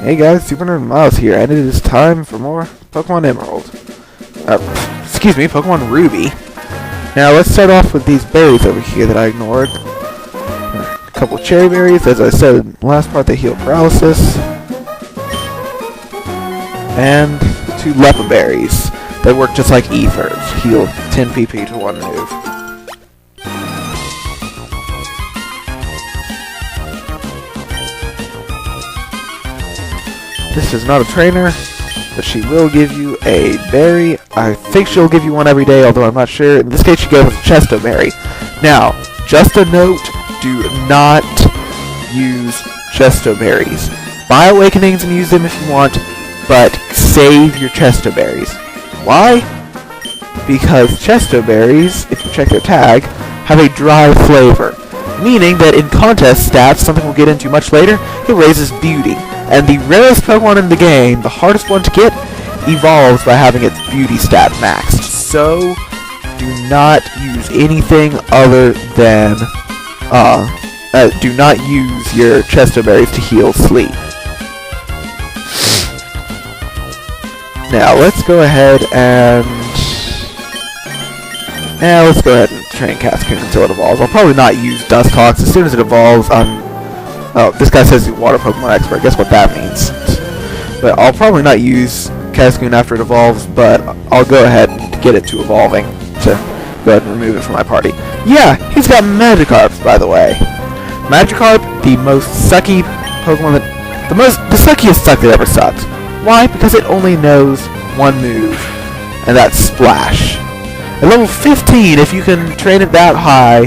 Hey guys, Super Nerd Miles here, and it is time for more Pokemon Emerald. Excuse me, Pokemon Ruby. Now let's start off with these berries over here that I ignored. A couple cherry berries, as I said in the last part, they heal paralysis. And 2 Leppa berries. They work just like ethers, heal 10 PP to 1 move. This is not a trainer, but she will give you a berry. I think she'll give you one every day, although I'm not sure. In this case, she gave us a Chesto berry. Now, just a note, do not use Chesto berries. Buy Awakenings and use them if you want, but save your Chesto berries. Why? Because Chesto berries, if you check their tag, have a dry flavor, meaning that in contest stats, something we'll get into much later, it raises beauty. And the rarest Pokemon in the game, the hardest one to get, evolves by having its beauty stat maxed. So, do not use anything other than, do not use your Chesto berries to heal sleep. Now, let's go ahead and train Cascoon until it evolves. I'll probably not use Dusclops. As soon as it evolves, oh, this guy says he's Water Pokemon Expert. Guess what that means. But I'll probably not use Cascoon after it evolves, but I'll go ahead and get it to evolving to go ahead and remove it from my party. Yeah, he's got Magikarp, by the way. Magikarp, the most sucky Pokemon the suckiest suck that ever sucked. Why? Because it only knows one move, and that's Splash. At level 15, if you can train it that high,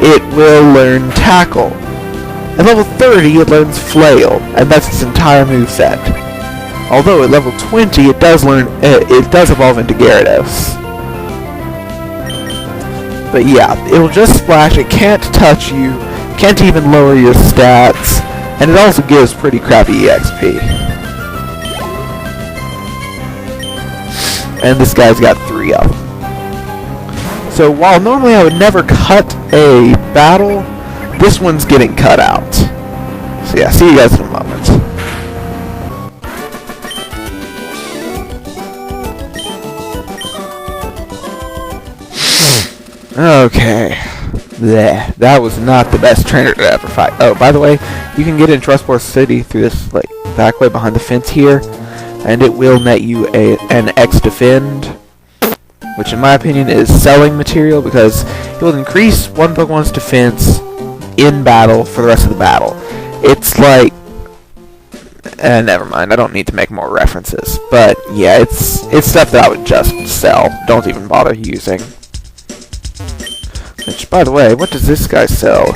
it will learn Tackle. At level 30, it learns Flail, and that's its entire moveset. Although at level 20, it does evolve into Gyarados. But yeah, it'll just splash, it can't touch you, can't even lower your stats, and it also gives pretty crappy EXP. And this guy's got 3 of them. So while normally I would never cut a battle, this one's getting cut out. So yeah, see you guys in a moment. Okay. Bleh. That was not the best trainer to ever fight. Oh, by the way, you can get into Rustboro City through this back way behind the fence here, and it will net you an X defend, which in my opinion is selling material because it will increase one Pokemon's defense in battle for the rest of the battle. It's like, never mind, I don't need to make more references, but yeah, it's stuff that I would just sell, don't even bother using. Which, by the way, what does this guy sell?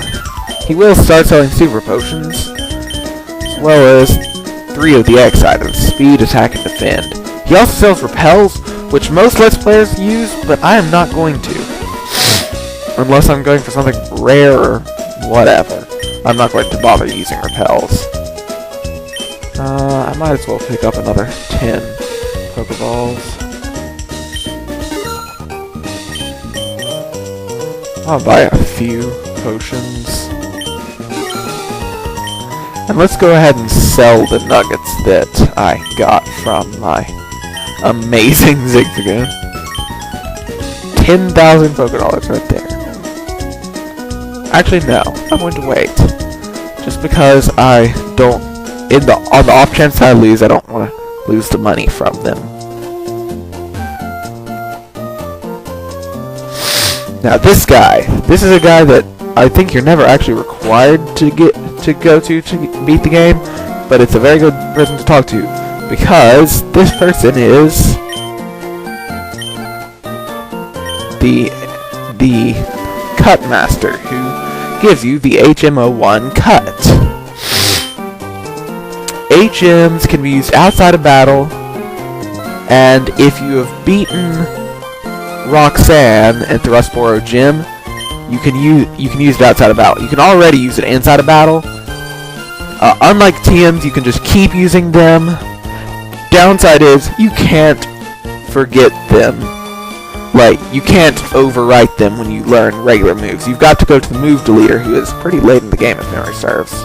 He will start selling super potions, as well as 3 of the X items, speed, attack, and defend. He also sells repels, which most Let's Players use, but I am not going to. Unless I'm going for something rare or whatever. I'm not going to bother using repels. I might as well pick up another 10 Pokeballs. I'll buy a few potions. And let's go ahead and sell the nuggets that I got from my amazing Zigzagoon. 10,000 Pokedollars right there. Actually, no. I'm going to wait. Just because I don't... on the off chance I lose, I don't want to lose the money from them. Now, this guy. This is a guy that I think you're never actually required to go to beat the game, but it's a very good person to talk to, because this person is the Cut Master, who gives you the HM01 cut. HMs can be used outside of battle, and if you have beaten Roxanne at the Rustboro Gym, you can use it outside of battle. You can already use it inside of battle. Unlike TMs, you can just keep using them. Downside is you can't forget them. Like, you can't overwrite them when you learn regular moves. You've got to go to the move deleter, who is pretty late in the game if memory serves.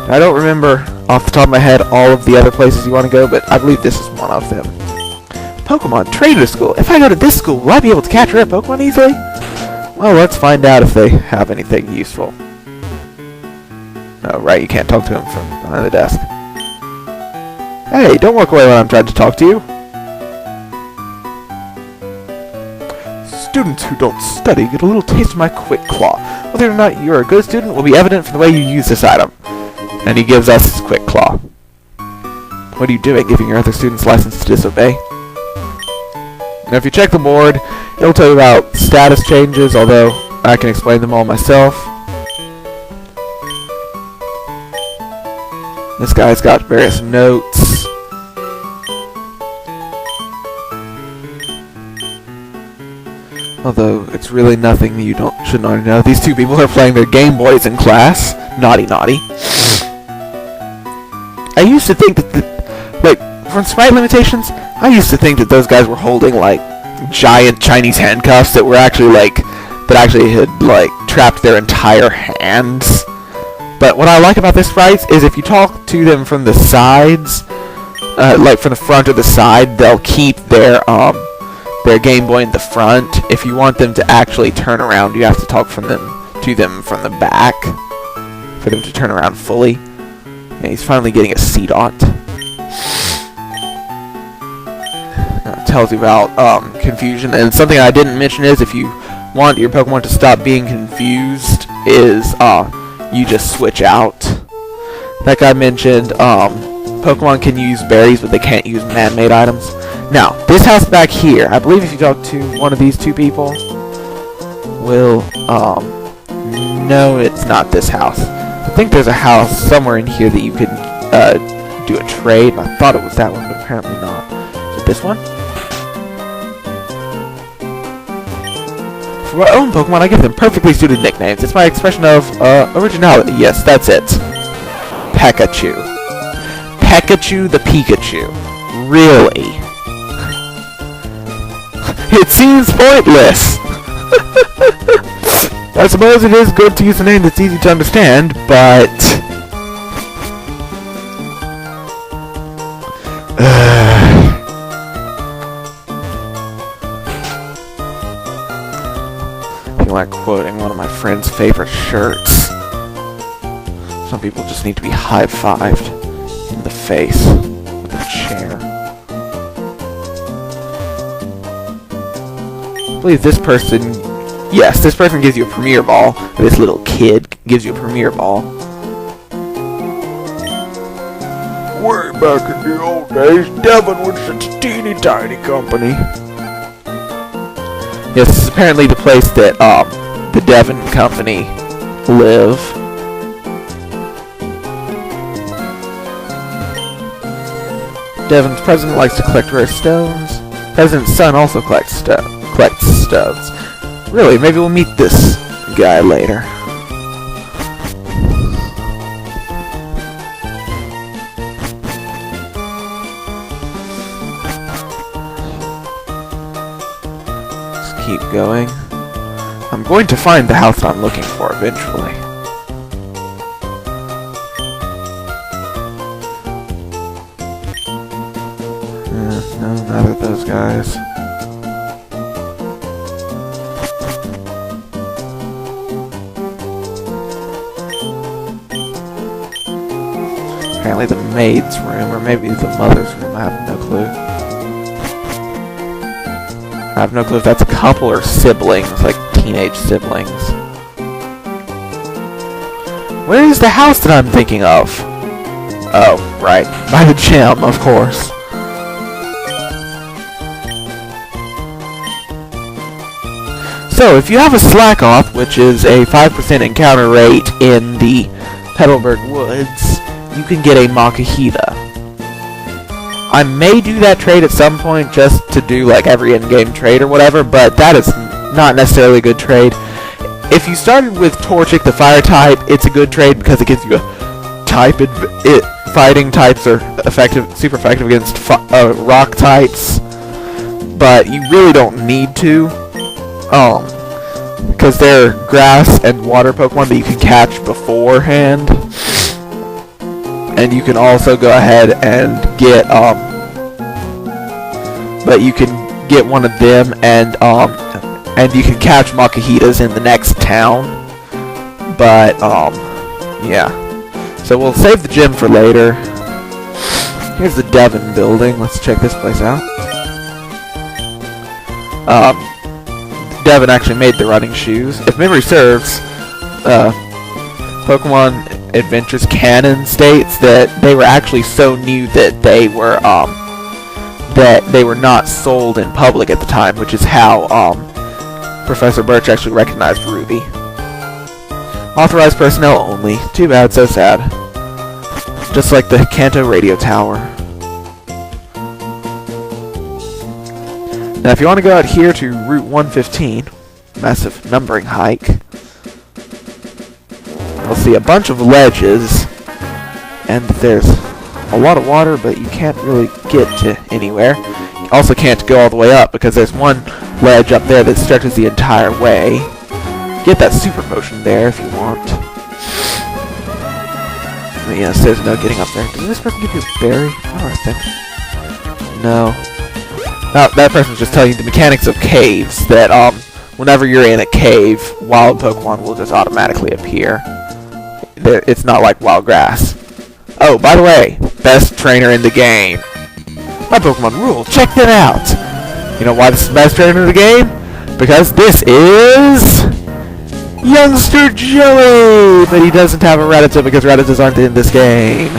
I don't remember off the top of my head all of the other places you want to go, but I believe this is one of them. Pokemon Trader School. If I go to this school, will I be able to catch rare Pokemon easily? Well, let's find out if they have anything useful. Oh, right, you can't talk to him from behind the desk. Hey, don't walk away when I'm trying to talk to you. Students who don't study get a little taste of my Quick Claw. Whether or not you're a good student will be evident from the way you use this item. And he gives us his Quick Claw. What are you doing, giving your other students license to disobey? Now, if you check the board, it'll tell you about status changes, although I can explain them all myself. This guy's got various notes. Although, it's really nothing you shouldn't already know. These two people are playing their Game Boys in class. Naughty, naughty. I used to think that, from sprite limitations, I used to think that those guys were holding, giant Chinese handcuffs that were actually, had, trapped their entire hands. But what I like about this sprites is if you talk to them from the sides, from the front or the side, they'll keep their Game Boy in the front. If you want them to actually turn around, you have to talk to them from the back for them to turn around fully. And he's finally getting a C-dot. It tells you about confusion. And something I didn't mention is if you want your Pokemon to stop being confused is you just switch out. Like I mentioned, Pokemon can use berries, but they can't use man-made items. Now, this house back here, I believe if you talk to one of these two people, will, no, it's not this house. I think there's a house somewhere in here that you can, do a trade. I thought it was that one, but apparently not. Is it this one? For my own Pokemon, I give them perfectly suited nicknames. It's my expression of, originality. Yes, that's it. Pikachu. Pikachu the Pikachu. Really? It seems pointless. I suppose it is good to use a name that's easy to understand, but... I feel like quoting one of my friend's favorite shirts. Some people just need to be high-fived in the face with a chair. I believe this person... Yes, this person gives you a Premier Ball. This little kid gives you a Premier Ball. Way back in the old days, Devon was such a teeny tiny company. Yes, this is apparently the place that the Devon Company live. Devon's president likes to collect rare stones. President's son also collects stones. Really, maybe we'll meet this guy later. Let's keep going. I'm going to find the house that I'm looking for eventually. No, neither of those guys. Apparently the maid's room, or maybe the mother's room, I have no clue. I have no clue if that's a couple or siblings, like teenage siblings. Where is the house that I'm thinking of? Oh, right, by the gym, of course. So, if you have a Slack Off, which is a 5% encounter rate in the Petalburg Woods, you can get a Makahita. I may do that trade at some point just to do like every in-game trade or whatever, but that is not necessarily a good trade. If you started with Torchic, the fire type, it's a good trade because it gives you a type. Fighting types are super effective against rock types, but you really don't need to, because they're grass and water Pokemon that you can catch beforehand. and you can also go ahead and get but you can get one of them, and you can catch Makuhitas in the next town. But yeah. So we'll save the gym for later. Here's the Devon building. Let's check this place out. Devon actually made the running shoes. If memory serves, Pokemon Adventures canon states that they were actually so new that they were not sold in public at the time, which is how Professor Birch actually recognized Ruby. Authorized personnel only. Too bad, so sad. Just like the Kanto radio tower. Now if you want to go out here to Route 115, massive numbering hike, you'll see a bunch of ledges, and there's a lot of water, but you can't really get to anywhere. You also can't go all the way up, because there's one ledge up there that stretches the entire way. Get that super potion there if you want. But yes, there's no getting up there. Did this person give you a berry? Oh, I think. No. That person's just telling you the mechanics of caves, that whenever you're in a cave, wild Pokemon will just automatically appear. It's not like wild grass. Oh, by the way, best trainer in the game. My Pokemon rules, check that out! You know why this is the best trainer in the game? Because this is Youngster Joey! But he doesn't have a Rattata because Rattatas aren't in this game.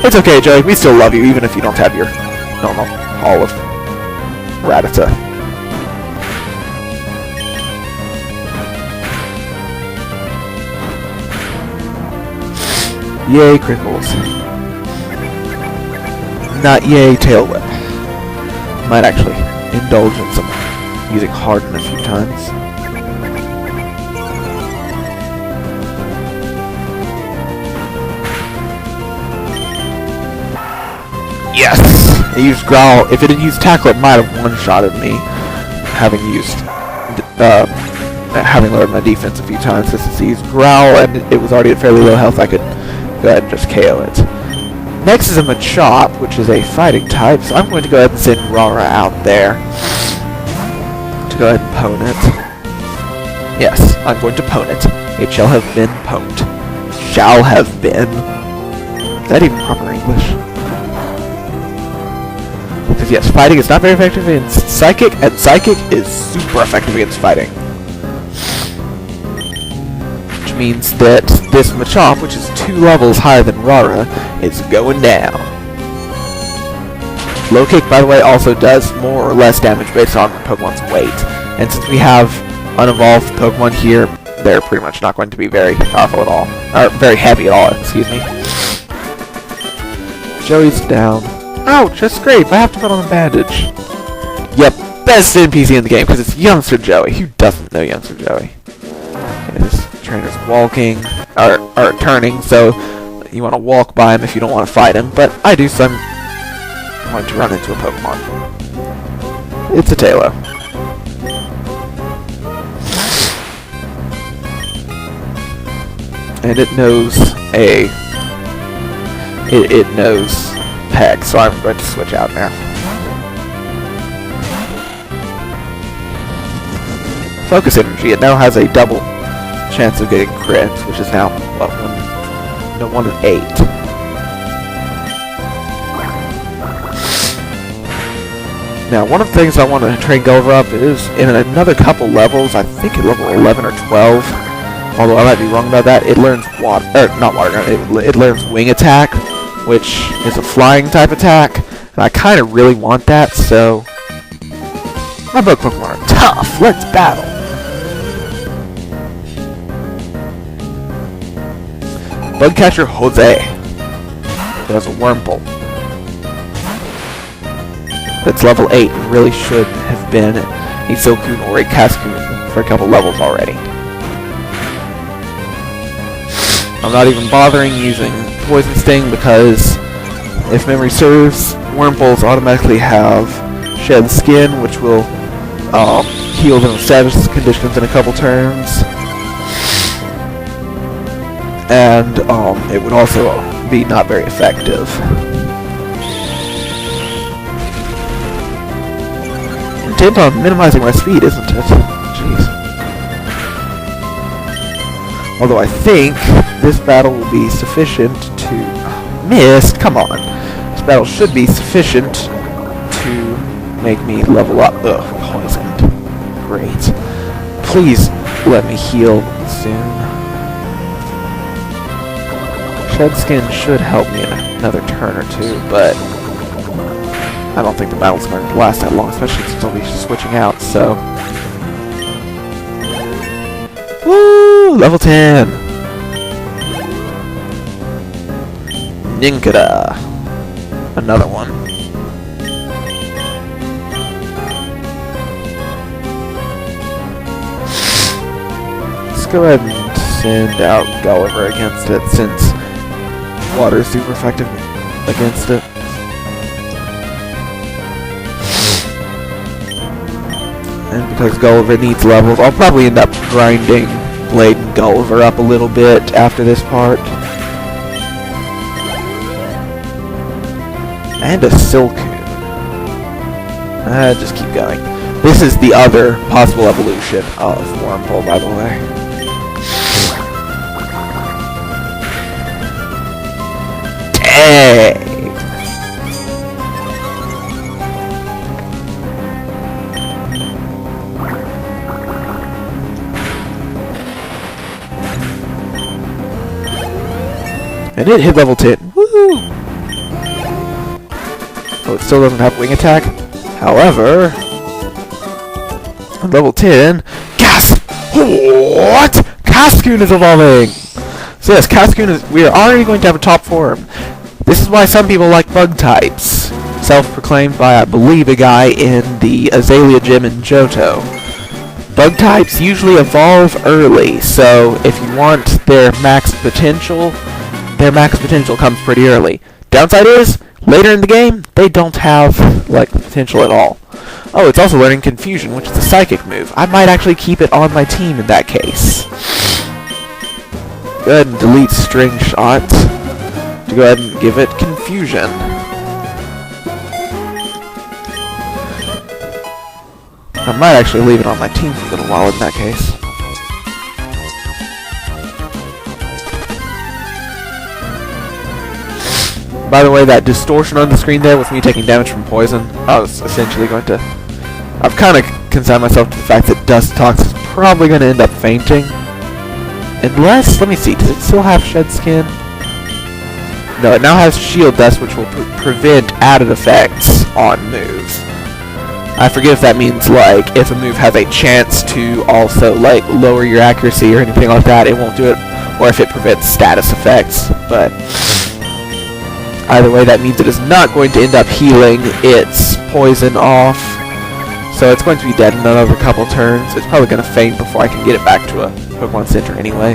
It's okay, Joey, we still love you, even if you don't have your normal Hall of Rattata. Yay, Crickles. Not yay, Tail Whip. Might actually indulge in some using Harden a few times. Yes! It used Growl. If it had used Tackle, it might have one-shotted me. Having lowered my defense a few times. Since it's used Growl and it was already at fairly low health, I could go ahead and just KO it. Next is a Machop, which is a fighting type, so I'm going to go ahead and send Rara out there to go ahead and pwn it. Yes, I'm going to pwn it. It shall have been pwned. Shall have been. Is that even proper English? Because yes, fighting is not very effective against Psychic, and Psychic is super effective against fighting. Which means that this Machop, which is 2 levels higher than Rara, is going down. Low Kick, by the way, also does more or less damage based on Pokemon's weight. And since we have unevolved Pokemon here, they're pretty much not going to be very powerful at all. Or very heavy at all, excuse me. Joey's down. Ouch, that's great, I have to put on a bandage. Yep, best NPC in the game, because it's Youngster Joey. Who doesn't know Youngster Joey? Okay, this trainer's walking, or turning, so you want to walk by him if you don't want to fight him, but I do, so I'm going to run into a Pokemon. It's a Tailo. And it knows it knows Peck, so I'm going to switch out now. Focus Energy, it now has a double chance of getting crits, which is now, what, 1 in 8. Now, one of the things I want to train Gulliver up is, in another couple levels, I think at level 11 or 12, although I might be wrong about that, it learns it learns Wing Attack, which is a flying type attack, and I kind of really want that, so my bug Pokemon are tough. Let's battle. Bug Catcher Jose. There's a Wurmple. That's level 8 and really should have been a Silcoon or a Cascoon for a couple levels already. I'm not even bothering using Poison Sting because, if memory serves, Wurmples automatically have Shed Skin, which will heal them of status conditions in a couple turns. and it would also be not very effective. Intent on minimizing my speed, isn't it? Jeez. Although I think this battle will be sufficient to... Missed? Come on. This battle should be sufficient to make me level up. Ugh, poisoned. Great. Please let me heal soon. Shed Skin should help me in another turn or two, but I don't think the battle's going to last that long, especially since I'll be switching out, so... Woo! Level 10! Ninkada. Another one. Let's go ahead and send out Gulliver against it, since water is super effective against it. And because Gulliver needs levels, I'll probably end up grinding Blade and Gulliver up a little bit after this part. And a Silcoon. Just keep going. This is the other possible evolution of Wormpole, by the way. Dang! And it hit level 10. Woo! Oh, it still doesn't have wing attack. However, on level 10, what? Cascoon is evolving! So yes, Cascoon is... We are already going to have a top form. This is why some people like bug types. Self-proclaimed by, I believe, a guy in the Azalea Gym in Johto. Bug types usually evolve early, so if you want their max potential comes pretty early. Downside is, later in the game, they don't have, like, potential at all. Oh, it's also learning Confusion, which is a psychic move. I might actually keep it on my team in that case. Go ahead and delete String Shot to go ahead and give it Confusion. I might actually leave it on my team for a little while in that case. By the way, that distortion on the screen there with me taking damage from poison, I was essentially going to... I've kind of consigned myself to the fact that Dustox is probably going to end up fainting. Unless, let me see, does it still have Shed Skin? No, it now has Shield Dust, which will prevent added effects on moves. I forget if that means, like, if a move has a chance to also, like, lower your accuracy or anything like that, it won't do it. Or if it prevents status effects, but... Either way, that means it is not going to end up healing its poison off. So it's going to be dead in another couple turns. It's probably going to faint before I can get it back to a Pokemon Center anyway.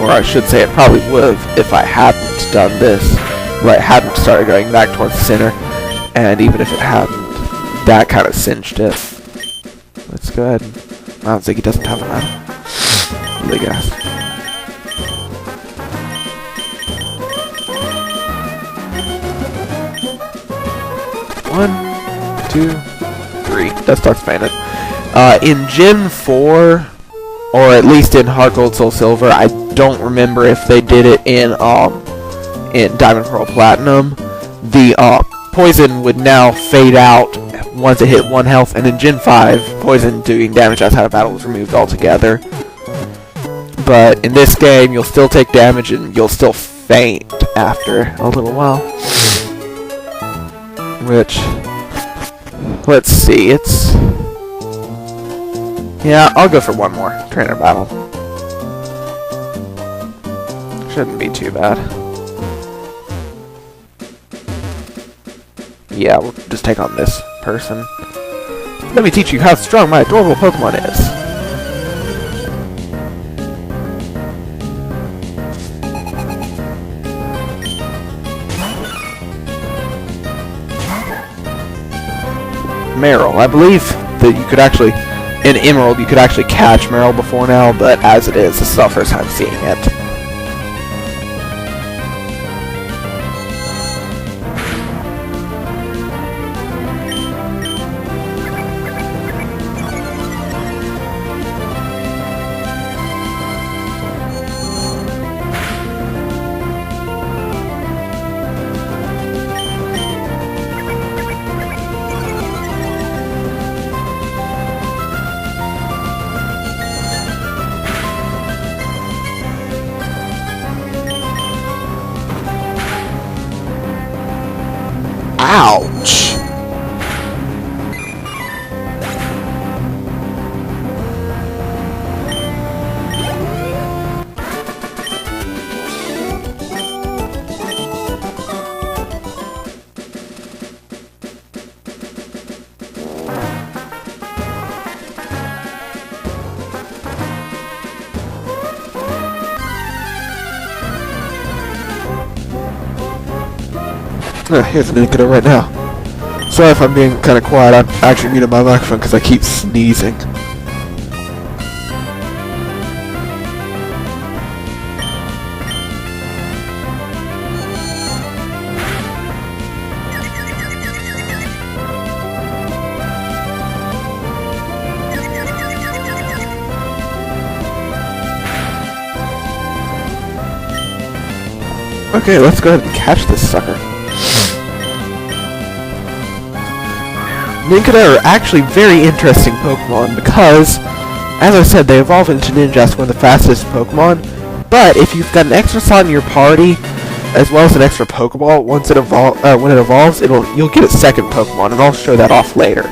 Or I should say it probably would have if I hadn't done this. Right, hadn't started going back towards the center, and even if it hadn't, that kind of cinched it. Let's go ahead and... Wow, Ziggy doesn't have an item. Big ass. One, two, three. Dustox fainted. In Gen 4, or at least in Heart Gold Soul Silver, I don't remember if they did it in Diamond Pearl Platinum, the poison would now fade out once it hit 1 health, and in Gen 5, poison doing damage outside of battle was removed altogether. But in this game, you'll still take damage and you'll still faint after a little while. Which, let's see, it's... Yeah, I'll go for one more trainer battle. Shouldn't be too bad. Yeah, we'll just take on this person. Let me teach you how strong my adorable Pokemon is. Meryl. I believe that you could actually, in Emerald, you could actually catch Meryl before now, but as it is, this is our first time seeing it. Ouch! Here's an indicator right now. Sorry if I'm being kind of quiet. I'm actually muted my microphone because I keep sneezing. Okay, let's go ahead and catch this sucker. Nincada are actually very interesting Pokemon because, as I said, they evolve into Ninjas, one of the fastest Pokemon. But if you've got an extra slot in your party, as well as an extra Pokeball, when it evolves, you'll get its second Pokemon, and I'll show that off later.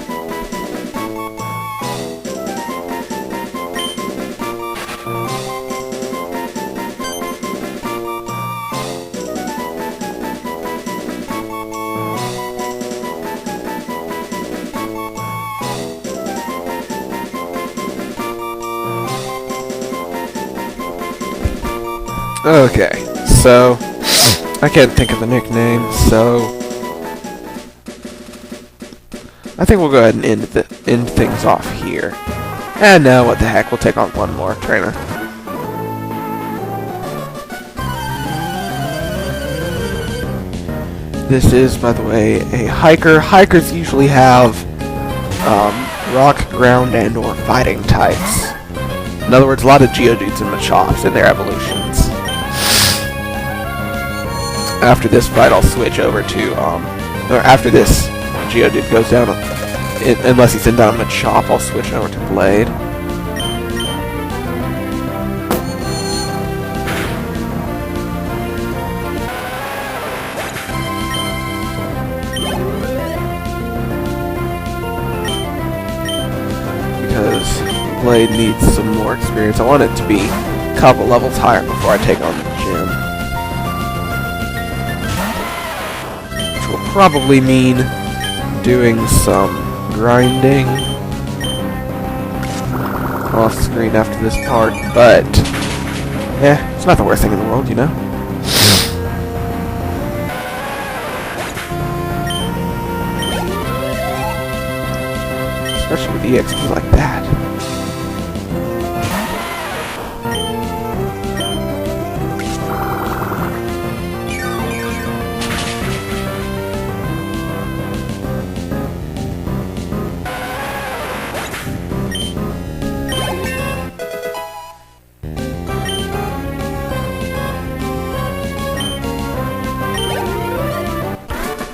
Okay, so I can't think of a nickname, so I think we'll go ahead and end things off here. And now, what the heck, we'll take on one more trainer. This is, by the way, a hiker. Hikers usually have rock, ground, and or fighting types. In other words, a lot of Geodudes and Machops in their evolutions. After this fight, I'll switch over to, or after this Geodude goes down, unless he's in down Machop, I'll switch over to Blade. Because Blade needs some more experience. I want it to be a couple levels higher before I take on the gym. Will probably mean doing some grinding off screen after this part, but yeah, it's not the worst thing in the world, you know? Especially with EXP like that.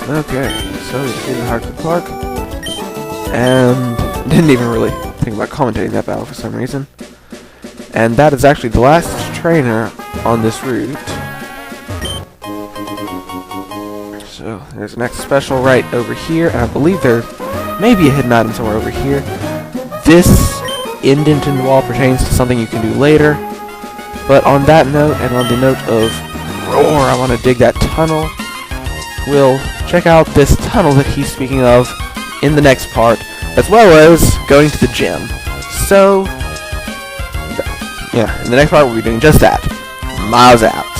Okay, so we defeated Harker Park, and didn't even really think about commentating that battle for some reason. And that is actually the last trainer on this route. So there's an next special right over here, and I believe there may be a hidden item somewhere over here. This indent in the wall pertains to something you can do later. But on that note, and on the note of roar, I want to dig that tunnel. We'll check out this tunnel that he's speaking of in the next part, as well as going to the gym. So, yeah, in the next part we'll be doing just that. Miles out.